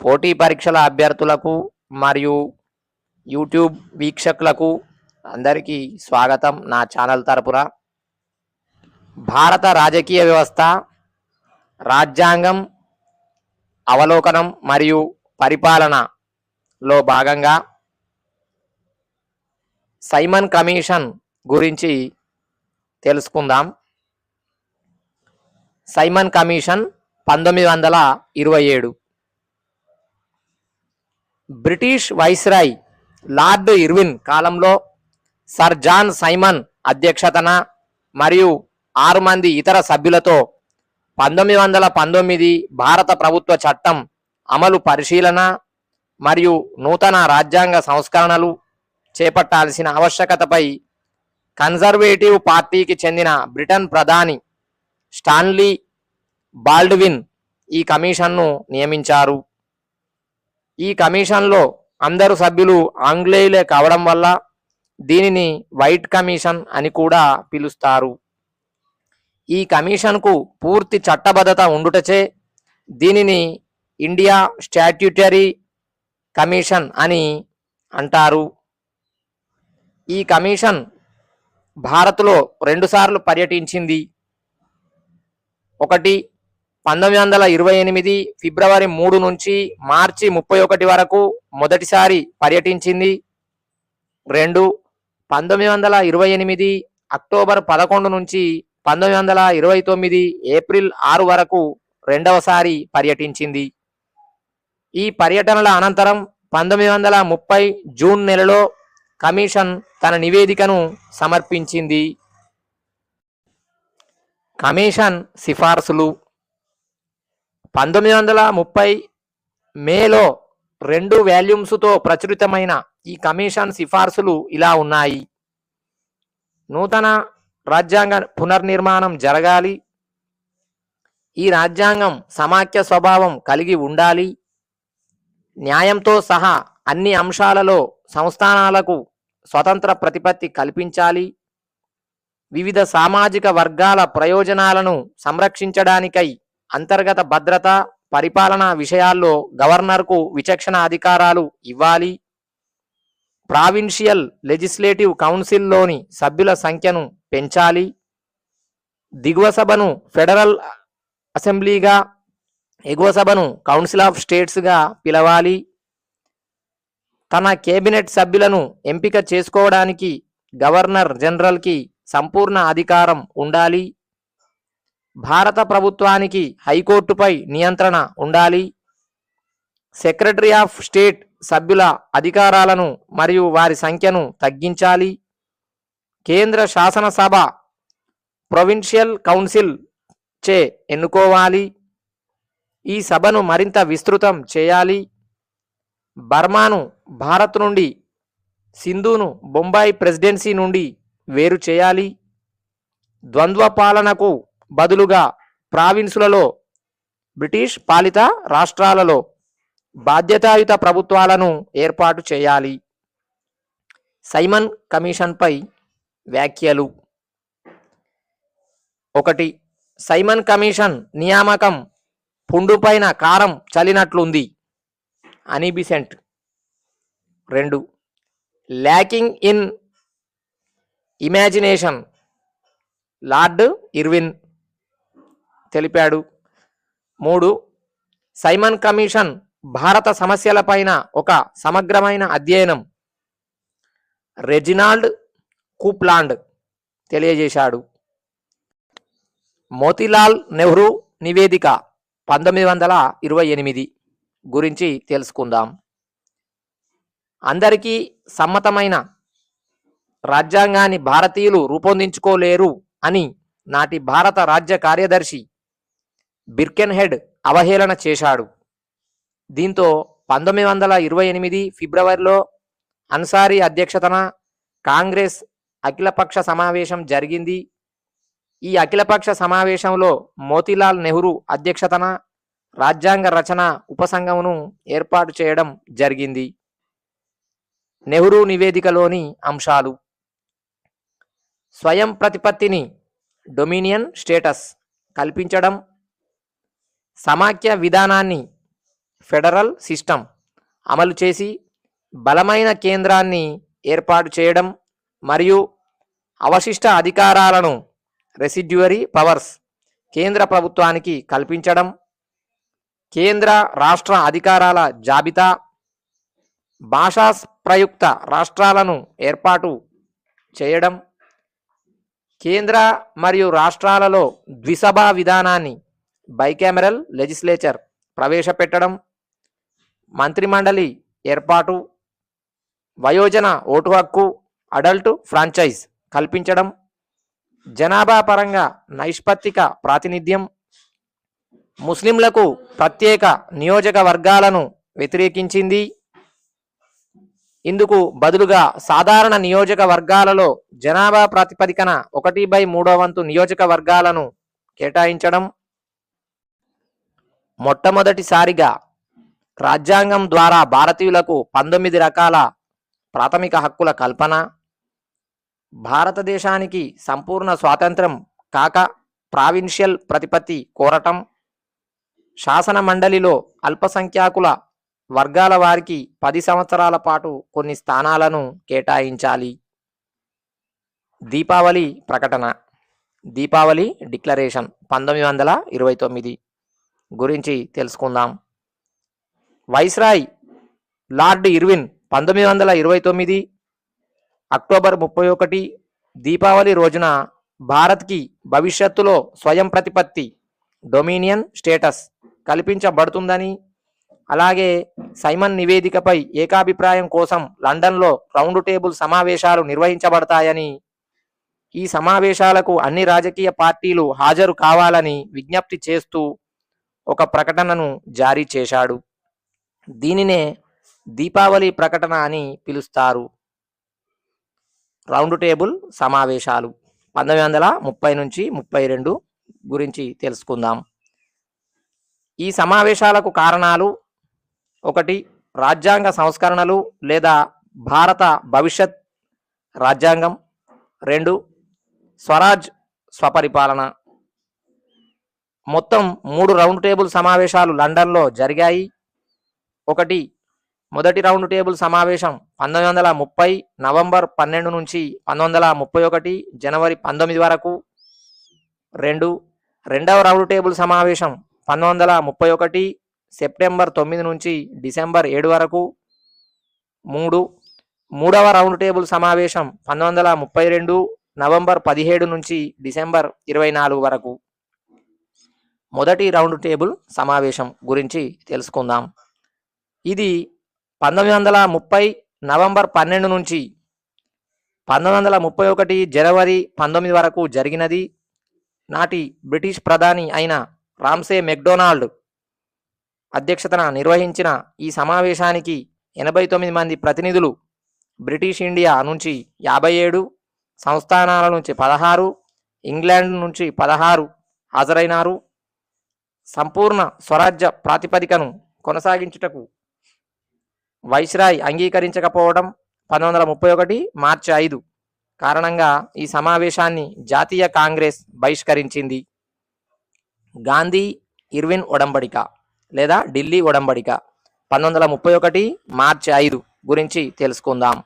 పోటీ పరీక్షల అభ్యర్థులకు మరియు యూట్యూబ్ వీక్షకులకు అందరికీ స్వాగతం. నా ఛానల్ తరపున భారత రాజకీయ వ్యవస్థ, రాజ్యాంగం, అవలోకనం మరియు పరిపాలనలో భాగంగా సైమన్ కమిషన్ గురించి తెలుసుకుందాం. Simon commission 1927 British viceroy Lord Irwin కాలంలో సర్ జాన్ సైమన్ అధ్యక్షతన మరియు 6 మంది ఇతర సభ్యులతో 1919 భారత ప్రభుత్వ చట్టం అమలు పరిశీలన మరియు నూతన రాజ్యాంగ సంస్కరణలు చేపట్టాల్సిన ఆవశ్యకతపై కన్జర్వేటివ్ పార్టీకి చెందిన బ్రిటన్ ప్రధాని స్టాన్లీ బాల్డ్విన్ ఈ కమిషన్ను నియమించారు. ఈ కమిషన్లో అందరు సభ్యులు ఆంగ్లేయులే కావడం వల్ల దీనిని వైట్ కమిషన్ అని కూడా పిలుస్తారు. ఈ కమిషన్కు పూర్తి చట్టబద్ధత ఉండుటచే దీనిని ఇండియా స్టాట్యూటరీ కమిషన్ అని అంటారు. ఈ కమిషన్ భారత్లో 2 సార్లు పర్యటించింది. ఒకటి 1928 ఫిబ్రవరి 3 నుంచి మార్చి 31 వరకు మొదటిసారి పర్యటించింది. 2 1928 అక్టోబర్ 11 నుంచి 1929 ఏప్రిల్ 6 వరకు రెండవసారి పర్యటించింది. ఈ పర్యటనల అనంతరం 1930 జూన్ నెలలో కమిషన్ తన నివేదికను సమర్పించింది. కమిషన్ సిఫార్సులు 1930 మేలో 2 వాల్యూమ్స్తో ప్రచురితమైన ఈ కమిషన్ సిఫార్సులు ఇలా ఉన్నాయి. నూతన రాజ్యాంగ పునర్నిర్మాణం జరగాలి. ఈ రాజ్యాంగం సమాఖ్య స్వభావం కలిగి ఉండాలి. న్యాయంతో సహా అన్ని అంశాలలో సంస్థానాలకు స్వతంత్ర ప్రతిపత్తి కల్పించాలి. వివిధ సామాజిక వర్గాల ప్రయోజనాలను సంరక్షించడానికై అంతర్గత భద్రత, పరిపాలనా విషయాల్లో గవర్నర్కు విచక్షణ అధికారాలు ఇవ్వాలి. ప్రావిన్షియల్ లెజిస్లేటివ్ కౌన్సిల్లోని సభ్యుల సంఖ్యను పెంచాలి. దిగువ సభను ఫెడరల్ అసెంబ్లీగా, ఎగువ సభను కౌన్సిల్ ఆఫ్ స్టేట్స్గా పిలవాలి. తన కేబినెట్ సభ్యులను ఎంపిక చేసుకోవడానికి గవర్నర్ జనరల్కి సంపూర్ణ అధికారం ఉండాలి. భారత ప్రభుత్వానికి హైకోర్టుపై నియంత్రణ ఉండాలి. సెక్రటరీ ఆఫ్ స్టేట్ సభ్యుల అధికారాలను మరియు వారి సంఖ్యను తగ్గించాలి. కేంద్ర శాసనసభ ప్రొవిన్షియల్ కౌన్సిల్ చే ఎన్నుకోవాలి. ఈ సభను మరింత విస్తృతం చేయాలి. బర్మాను భారత్ నుండి, సింధును బొంబాయి ప్రెసిడెన్సీ నుండి వేరు చేయాలి. ద్వంద్వ పాలనకు బదులుగా ప్రావిన్సులలో, బ్రిటిష్ పాలిత రాష్ట్రాలలో బాధ్యతాయుత ప్రభుత్వాలను ఏర్పాటు చేయాలి. సైమన్ కమిషన్పై వ్యాఖ్యలు. 1. సైమన్ కమిషన్ నియామకం పుండుపైన కారం చల్లినట్లుంది అని Besant. 2. Lacking in imagination Lord Irwin తెలిపాడు. 3. సైమన్ కమిషన్ భారత సమస్యలపైన ఒక సమగ్రమైన అధ్యయనం రెజినాల్డ్ కూప్లాండ్ తెలియజేశాడు. మోతీలాల్ నెహ్రూ నివేదిక 1928 గురించి తెలుసుకుందాం. అందరికీ సమ్మతమైన రాజ్యాంగాన్ని భారతీయులు రూపొందించుకోలేరు అని నాటి భారత రాజ్య కార్యదర్శి బిర్కెన్హెడ్ అవహేళన చేశాడు. దీంతో 1928 ఫిబ్రవరిలో అన్సారీ అధ్యక్షతన కాంగ్రెస్ అఖిలపక్ష సమావేశం జరిగింది. ఈ అఖిలపక్ష సమావేశంలో మోతీలాల్ నెహ్రూ అధ్యక్షతన రాజ్యాంగ రచన ఉపసంఘమును ఏర్పాటు చేయడం జరిగింది. నెహ్రూ నివేదికలోని అంశాలు: స్వయం ప్రతిపత్తిని, డొమినియన్ స్టేటస్ కల్పించడం, సమాఖ్య విధానాన్ని ఫెడరల్ సిస్టమ్ అమలు చేసి బలమైన కేంద్రాన్ని ఏర్పాటు చేయడం మరియు అవశిష్ట అధికారాలను రెసిడ్యువరీ పవర్స్ కేంద్ర ప్రభుత్వానికి కల్పించడం, కేంద్ర రాష్ట్ర అధికారాల జాబితా, భాషా ప్రయుక్త రాష్ట్రాలను ఏర్పాటు చేయడం, కేంద్ర మరియు రాష్ట్రాలలో ద్విసభా విధానాన్ని బైకామెరల్ లెజిస్లేచర్ ప్రవేశపెట్టడం, మంత్రిమండలి ఏర్పాటు, వయోజన ఓటు హక్కు అడల్ట్ ఫ్రాంచైజ్ కల్పించడం, జనాభా పరంగా నైష్పత్తిక ప్రాతినిధ్యం, ముస్లింలకు ప్రత్యేక నియోజకవర్గాలను వ్యతిరేకించింది. ఇందుకు బదులుగా సాధారణ నియోజకవర్గాలలో జనాభా ప్రాతిపదికన 1/3 నియోజకవర్గాలను కేటాయించడం, మొట్టమొదటిసారిగా రాజ్యాంగం ద్వారా భారతీయులకు 19 రకాల ప్రాథమిక హక్కుల కల్పన, భారతదేశానికి సంపూర్ణ స్వాతంత్రం కాక ప్రావిన్షియల్ ప్రతిపత్తి కోరటం, శాసన మండలిలో అల్పసంఖ్యాకుల వర్గాల వారికి 10 సంవత్సరాల పాటు కొన్ని స్థానాలను కేటాయించాలి. దీపావళి ప్రకటన, దీపావళి డిక్లరేషన్ 1929 గురించి తెలుసుకుందాం. Viceroy Lord Irwin 1929 October 31 Deepavali రోజున భారత్కి భవిష్యత్తులో స్వయం ప్రతిపత్తి డొమినియన్ స్టేటస్ కల్పించబడుతుందని, అలాగే సైమన్ నివేదికపై ఏకాభిప్రాయం కోసం లండన్లో రౌండ్ టేబుల్ సమావేశాలు నిర్వహించబడతాయని, ఈ సమావేశాలకు అన్ని రాజకీయ పార్టీలు హాజరు కావాలని విజ్ఞప్తి చేస్తూ ఒక ప్రకటనను జారీ చేశాడు. దీనినే దీపావళి ప్రకటన అని పిలుస్తారు. రౌండ్ టేబుల్ సమావేశాలు 1930 నుంచి 32 గురించి తెలుసుకుందాం. ఈ సమావేశాలకు కారణాలు: 1. రాజ్యాంగ సంస్కరణలు లేదా భారత భవిష్యత్ రాజ్యాంగం. 2. స్వరాజ్ స్వపరిపాలన. మొత్తం 3 రౌండ్ టేబుల్ సమావేశాలు లండన్లో జరిగాయి. 1. మొదటి రౌండ్ టేబుల్ సమావేశం 1930 నవంబర్ 12 నుంచి 1931 జనవరి 19 వరకు. 2. రెండవ రౌండ్ టేబుల్ సమావేశం 1931 సెప్టెంబర్ 9 నుంచి డిసెంబర్ 7 వరకు. 3. మూడవ రౌండ్ టేబుల్ సమావేశం 1932 నవంబర్ 17 నుంచి డిసెంబర్ 24 వరకు. మొదటి రౌండ్ టేబుల్ సమావేశం గురించి తెలుసుకుందాం. ఇది 1930 నవంబర్ 12 నుంచి 1931 జనవరి 19 వరకు జరిగినది. నాటి బ్రిటిష్ ప్రధాని అయిన రామ్సే మెక్డొనాల్డ్ అధ్యక్షతన నిర్వహించిన ఈ సమావేశానికి 89 మంది ప్రతినిధులు బ్రిటిష్ ఇండియా నుంచి 57, సంస్థానాల నుంచి 16, ఇంగ్లాండ్ నుంచి 16 హాజరైనారు. సంపూర్ణ స్వరాజ్య ప్రాతిపదికను కొనసాగించుటకు వైస్రాయ్ అంగీకరించకపోవడం 1931 మార్చి 5 కారణంగా ఈ సమావేశాన్ని జాతీయ కాంగ్రెస్ బహిష్కరించింది. గాంధీ ఇర్విన్ ఒడంబడిక లేదా ఢిల్లీ ఒడంబడిక 1931 మార్చి 5 గురించి తెలుసుకుందాం.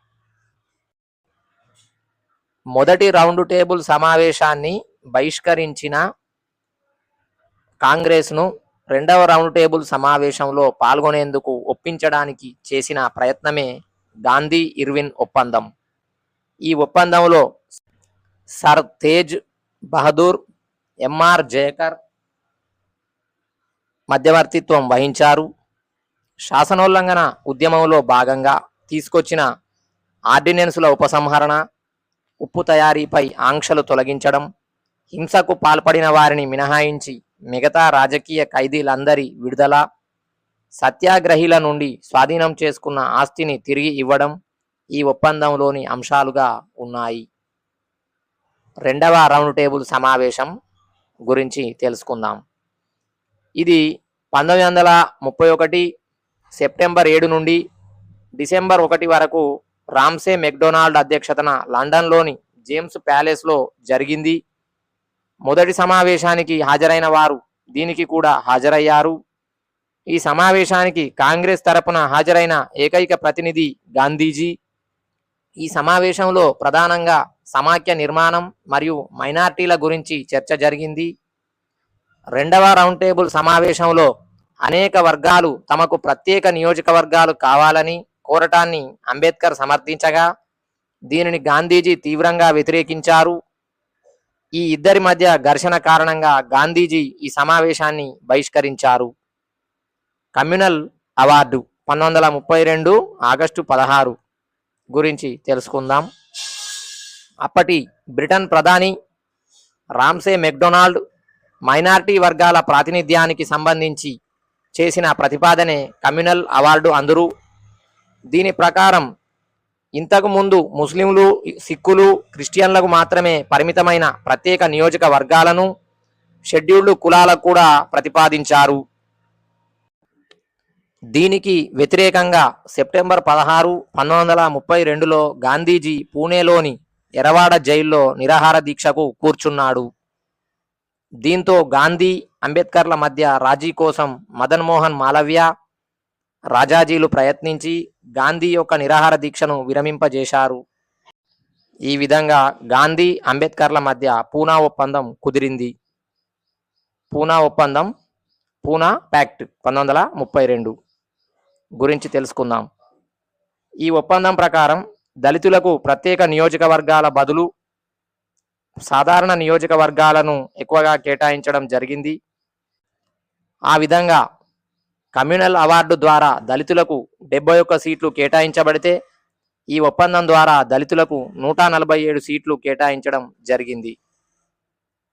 మొదటి రౌండ్ టేబుల్ సమావేశాన్ని బహిష్కరించిన కాంగ్రెస్ను రెండవ రౌండ్ టేబుల్ సమావేశంలో పాల్గొనేందుకు ఒప్పించడానికి చేసిన ప్రయత్నమే గాంధీ ఇర్విన్ ఒప్పందం. ఈ ఒప్పందంలో సర్ తేజ్ బహదూర్, ఎంఆర్ జయకర్ మధ్యవర్తిత్వం వహించారు. శాసనోల్లంఘన ఉద్యమంలో భాగంగా తీసుకొచ్చిన ఆర్డినెన్సుల ఉపసంహరణ, ఉప్పు తయారీపై ఆంక్షలు తొలగించడం, హింసకు పాల్పడిన వారిని మినహాయించి మిగతా రాజకీయ ఖైదీలందరి విడుదల, సత్యాగ్రహీల నుండి స్వాధీనం చేసుకున్న ఆస్తిని తిరిగి ఇవ్వడం ఈ ఒప్పందంలోని అంశాలుగా ఉన్నాయి. రెండవ రౌండ్ టేబుల్ సమావేశం గురించి తెలుసుకుందాం. ఇది 1931 సెప్టెంబర్ 7 నుండి డిసెంబర్ 1 వరకు రామ్సే మెక్డొనాల్డ్ అధ్యక్షతన లండన్లోని జేమ్స్ ప్యాలెస్లో జరిగింది. మొదటి సమావేశానికి హాజరైన వారు దీనికి కూడా హాజరయ్యారు. ఈ సమావేశానికి కాంగ్రెస్ తరపున హాజరైన ఏకైక ప్రతినిధి గాంధీజీ. ఈ సమావేశంలో ప్రధానంగా సమాఖ్య నిర్మాణం మరియు మైనార్టీల గురించి చర్చ జరిగింది. రెండవ రౌండ్ టేబుల్ సమావేశంలో అనేక వర్గాలు తమకు ప్రత్యేక నియోజకవర్గాలు కావాలని కోరటాన్ని అంబేద్కర్ సమర్థించగా దీనిని గాంధీజీ తీవ్రంగా వ్యతిరేకించారు. ఈ ఇద్దరి మధ్య ఘర్షణ కారణంగా గాంధీజీ ఈ సమావేశాన్ని బహిష్కరించారు. కమ్యూనల్ అవార్డు 1932 ఆగస్టు 16 గురించి తెలుసుకుందాం. అప్పటి బ్రిటన్ ప్రధాని రామ్సే మెక్డొనాల్డ్ మైనారిటీ వర్గాల ప్రాతినిధ్యానికి సంబంధించి చేసిన ప్రతిపాదనే కమ్యూనల్ అవార్డు అందరూ. దీని ప్రకారం ఇంతకు ముందు ముస్లింలు, సిక్కులు, క్రిస్టియన్లకు మాత్రమే పరిమితమైన ప్రత్యేక నియోజకవర్గాలను షెడ్యూల్డ్ కులాలకు కూడా ప్రతిపాదించారు. దీనికి వ్యతిరేకంగా సెప్టెంబర్ 16, 1932లో గాంధీజీ పూణేలోని ఎరవాడ జైల్లో నిరాహార దీక్షకు కూర్చున్నాడు. దీంతో గాంధీ, అంబేద్కర్ల మధ్య రాజీ కోసం మదన్ మోహన్ మాలవ్య, రాజాజీలు ప్రయత్నించి గాంధీ యొక్క నిరాహార దీక్షను విరమింపజేశారు. ఈ విధంగా గాంధీ, అంబేద్కర్ల మధ్య పూనా ఒప్పందం కుదిరింది. పూనా ఒప్పందం, పూనా ప్యాక్ట్ 1932 గురించి తెలుసుకుందాం. ఈ ఒప్పందం ప్రకారం దళితులకు ప్రత్యేక నియోజకవర్గాల బదులు సాధారణ నియోజకవర్గాలను ఎక్కువగా కేటాయించడం జరిగింది. ఆ విధంగా కమ్యూనల్ అవార్డు ద్వారా దళితులకు 71 సీట్లు కేటాయించబడితే ఈ ఒప్పందం ద్వారా దళితులకు 147 సీట్లు కేటాయించడం జరిగింది.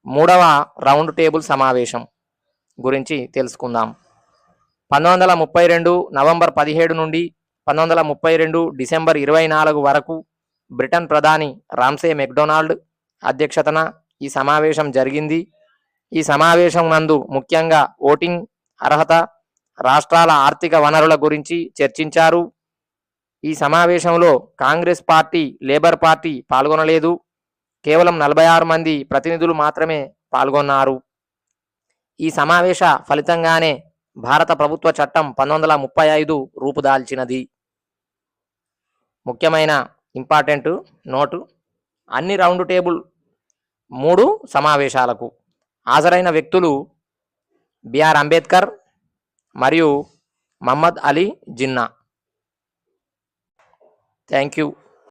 మూడవ రౌండ్ టేబుల్ సమావేశం గురించి తెలుసుకుందాం. 1932 నవంబర్ 17 నుండి 1932 డిసెంబర్ 24 వరకు బ్రిటన్ ప్రధాని రామ్సే మెక్డొనాల్డ్ అధ్యక్షతన ఈ సమావేశం జరిగింది. ఈ సమావేశం నందు ముఖ్యంగా ఓటింగ్ అర్హత, రాష్ట్రాల ఆర్థిక వనరుల గురించి చర్చించారు. ఈ సమావేశంలో కాంగ్రెస్ పార్టీ, లేబర్ పార్టీ పాల్గొనలేదు. కేవలం 46 మంది ప్రతినిధులు మాత్రమే పాల్గొన్నారు. ఈ సమావేశ ఫలితంగానే భారత ప్రభుత్వ చట్టం 1935 రూపుదాల్చినది. ముఖ్యమైన ఇంపార్టెంట్ నోటు: అన్ని రౌండ్ టేబుల్ 3 సమావేశాలకు హాజరైన వ్యక్తులు బిఆర్ అంబేద్కర్ మరియు మహమ్మద్ అలీ జిన్నా. Thank you.